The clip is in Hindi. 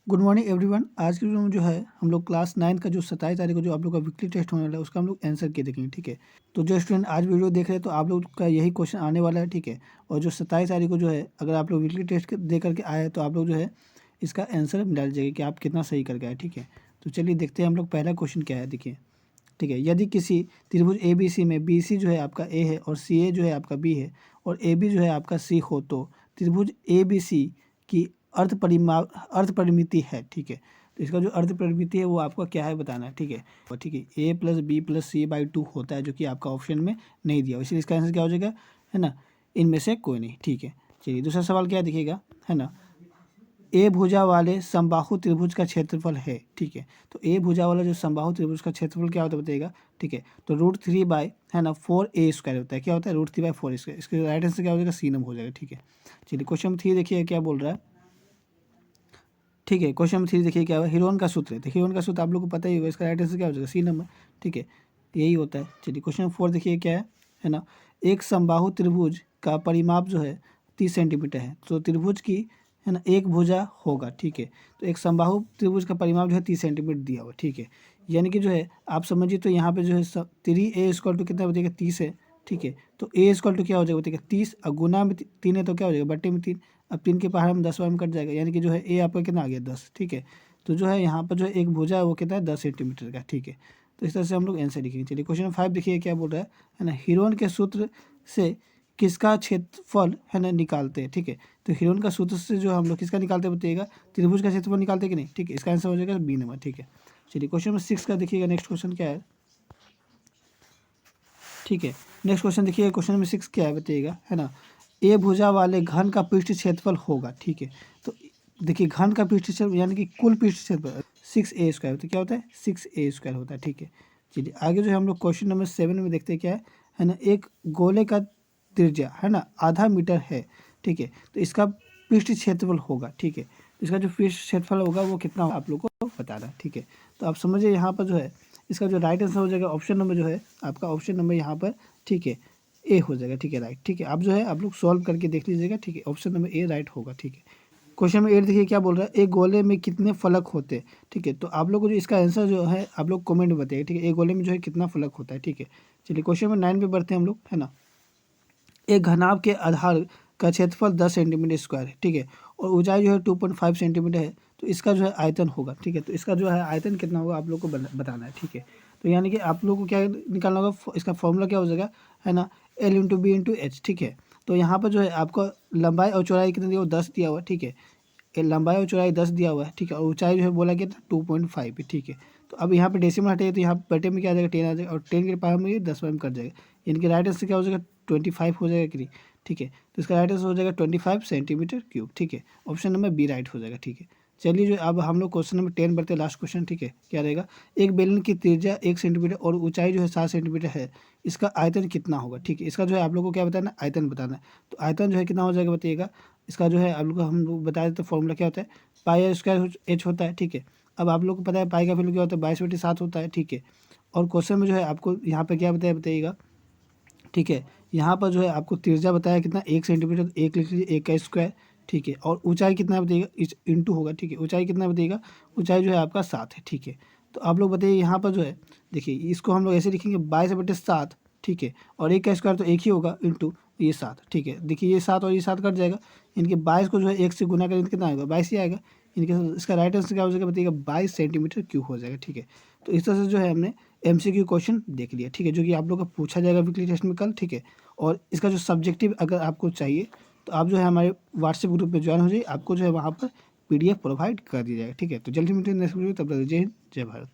Good morning everyone. आज की वीडियो में जो है हम लोग क्लास 9 का जो 27 तारीख को जो आप लोग का वीकली टेस्ट होने वाला है उसका हम लोग आंसर किए देखेंगे। ठीक है, तो जो स्टूडेंट आज वीडियो देख रहे हैं तो आप लोग का यही क्वेश्चन आने वाला है। ठीक है, और जो 27 तारीख को जो है अगर आप लोग वीकली टेस्ट दे करके आए तो आप लोग जो है इसका आंसर मिला लीजिएगा कि आप कितना सही करके आए। ठीक है, तो चलिए देखते हैं हम लोग पहला क्वेश्चन क्या है। देखिए, ठीक है, यदि किसी त्रिभुज ए बी सी में बी सी जो है आपका ए है और सी ए जो है आपका बी है और ए बी जो है आपका सी हो तो त्रिभुज ए बी सी की अर्ध परिमिति है। ठीक है, तो इसका जो अर्ध परिमिति है वो आपका क्या है बताना है। ठीक है, और ठीक है, A plus B plus C by 2 होता है जो कि आपका ऑप्शन में नहीं दिया, इसलिए इसका आंसर क्या हो जाएगा, है ना, इनमें से कोई नहीं। ठीक है, चलिए दूसरा सवाल क्या दिखेगा, है ना, ए भुजा वाले समबाहु त्रिभुज का क्षेत्रफल है। ठीक है, तो ए भुजा वाला जो समबाहु त्रिभुज का क्षेत्रफल क्या होता है बताइएगा। ठीक है, तो √3 बाई, है ना, 4a² होता है। क्या होता है, √3 बाई 4a²। इसके राइट आंसर क्या हो जाएगा, सी नंबर हो जाएगा। ठीक है, चलिए क्वेश्चन नंबर 3 देखिए क्या बोल रहा है। ठीक है, क्वेश्चन नंबर 3 देखिए क्या है, हिरोन का सूत्र है। तो हिरोन का सूत्र आप लोग को पता ही होगा, इसका राइट आंसर क्या हो जाएगा, सी नंबर। ठीक है, यही होता है। चलिए क्वेश्चन नंबर 4 देखिए क्या है ना, एक समबाहु त्रिभुज का परिमाप जो है 30 सेंटीमीटर है। तो त्रिभुज की, है ना, एक भुजा होगा। ठीक है, तो एक समबाहु त्रिभुज का परिमाप जो है 30 सेंटीमीटर दिया हुआ। ठीक है, यानी कि जो है आप समझिए तो यहाँ पे जो है 3a² कितना बचेगा, 30 है। ठीक है, तो a² क्या हो जाएगा बताइएगा, 30 और गुना में 3 है तो क्या हो जाएगा, बट्टे में 3। अब 3 के पहाड़ में 10 में कट जाएगा, यानी कि जो है ए आपका कितना आ गया, 10। ठीक है, तो जो है यहाँ पर जो है एक भुजा है वो कितना है, 10 सेंटीमीटर का। ठीक है, तो इस तरह से हम लोग आंसर लिखेंगे। चलिए क्वेश्चन नंबर 5 देखिए क्या बोल रहा है ना, हिरोन के सूत्र से किसका क्षेत्रफल, है ना, निकालते हैं। ठीक है, तो हिरोन का सूत्र से जो हम लोग किसका निकालते हैं बताइएगा, त्रिभुज का क्षेत्रफल निकालते हैं कि नहीं। ठीक है, इसका आंसर हो जाएगा बी नंबर। ठीक है, चलिए क्वेश्चन नंबर 6 का देखिएगा, नेक्स्ट क्वेश्चन क्या है। ठीक है, नेक्स्ट क्वेश्चन देखिए, क्वेश्चन नंबर 6 क्या है बताइएगा, है ना, ए भुजा वाले घन का पृष्ठ क्षेत्रफल होगा। ठीक है, तो देखिए घन का पृष्ठ क्षेत्रफल यानी कि कुल पृष्ठ क्षेत्रफल 6a², तो क्या होता है, 6a² होता है। ठीक है, चलिए आगे जो है हम लोग क्वेश्चन नंबर 7 में देखते हैं क्या है ना, एक गोले का त्रिज्या, है ना, आधा मीटर है। ठीक है, तो इसका पृष्ठ क्षेत्रफल होगा। ठीक है, तो इसका जो पृष्ठ क्षेत्रफल होगा वो कितना होगा आप लोग को बताना है। ठीक है, तो आप समझिए यहाँ पर जो है इसका जो राइट आंसर हो जाएगा ऑप्शन नंबर जो है आपका, ऑप्शन नंबर यहाँ पर, ठीक है, ए हो जाएगा। ठीक है, राइट। ठीक है, आप जो है आप लोग सॉल्व करके देख लीजिएगा। ठीक है, ऑप्शन नंबर ए राइट होगा। ठीक है, क्वेश्चन नंबर 8 देखिए क्या बोल रहा है, एक गोले में कितने फलक होते हैं। ठीक है, तो आप लोग को जो इसका आंसर जो है आप लोग कमेंट में बताइए। ठीक है, एक गोले में जो है कितना फलक होता है। ठीक है, चलिए क्वेश्चन नंबर 9 पे बढ़ते हैं हम लोग, है ना, एक घनाभ के आधार का क्षेत्रफल 10 सेंटीमीटर स्क्वायर है। ठीक है, और ऊंचाई जो है 2.5 सेंटीमीटर है, तो इसका जो है आयतन होगा। ठीक है, तो इसका जो है आयतन कितना होगा आप लोग को बताना है। ठीक है, तो यानी कि आप लोग को क्या निकालना होगा, इसका फॉर्मूला क्या हो जाएगा, है ना, L × B × H। ठीक है, तो यहाँ पर जो है आपको लंबाई और चौड़ाई कितना दिया हुआ, 10 दिया हुआ है। ठीक है, लंबाई और चौड़ाई 10 दिया हुआ है। ठीक है, और ऊंचाई जो है बोला गया था 2.5 है। ठीक है, तो अब यहाँ पे डेसिमल हटेगा तो यहाँ पे बटे में क्या आ जाएगा, 10 आ जाएगा, और 10 के पावर में ये 10 में कट जाएगा, यानी कि राइट आंसर क्या हो जाएगा, 25 हो जाएगा कि नहीं। ठीक है, तो इसका राइट आंसर हो जाएगा 25 सेंटीमीटर क्यूब। ठीक है, ऑप्शन नंबर बी राइट हो जाएगा। ठीक है, चलिए जो अब हम लोग क्वेश्चन नंबर 10 बढ़ते हैं, लास्ट क्वेश्चन। ठीक है, क्या रहेगा, एक बेलन की त्रिज्या 1 सेंटीमीटर और ऊंचाई जो है 7 सेंटीमीटर है, इसका आयतन कितना होगा। ठीक है, इसका जो है आप लोग को क्या बताना है, आयतन बताना है। तो आयतन जो है कितना हो जाएगा बताइएगा, इसका जो है आप लोग को हम लोग बता देते फॉर्मूला क्या होता है, πr² होता है। ठीक है, अब आप लोग को पता है पाई का वैल्यू क्या होता है, 22/7 होता है। ठीक है, और क्वेश्चन में जो है आपको यहाँ पे क्या बताया बताइएगा। ठीक है, यहाँ पर जो है आपको त्रिज्या बताया कितना, 1 सेंटीमीटर, 1 लिख लीजिए, 1 का स्क्वायर। ठीक है, और ऊंचाई कितना बताइएगा, इस इंटू होगा। ठीक है, ऊंचाई कितना बताइएगा, ऊंचाई जो है आपका 7 है। ठीक है, तो आप लोग बताइए यहाँ पर जो है, देखिए इसको हम लोग ऐसे लिखेंगे 22/7। ठीक है, और 1 का स्क्वायर तो 1 ही होगा, इंटू ये 7। ठीक है, देखिए ये 7 और ये 7 कट जाएगा, इनके 22 को जो है 1 से गुना करेंगे तो कितना आएगा, 22 ही आएगा। इनके इसका राइट आंसर क्या हो जाएगा बताइएगा, 22 सेंटीमीटर क्यूब हो जाएगा। ठीक है, तो इस तरह से जो है हमने MCQ क्वेश्चन देख लिया। ठीक है, जो कि आप लोग का पूछा जाएगा वीकली टेस्ट में कल। ठीक है, और इसका जो सब्जेक्टिव अगर आपको चाहिए तो आप जो है हमारे व्हाट्सएप ग्रुप पे ज्वाइन हो जाइए, आपको जो है वहाँ पर PDF प्रोवाइड कर दिया जाएगा। ठीक है, तो जल्दी मिलते हैं नेक्स्ट वीडियो, तब तक जय हिंद जय भारत।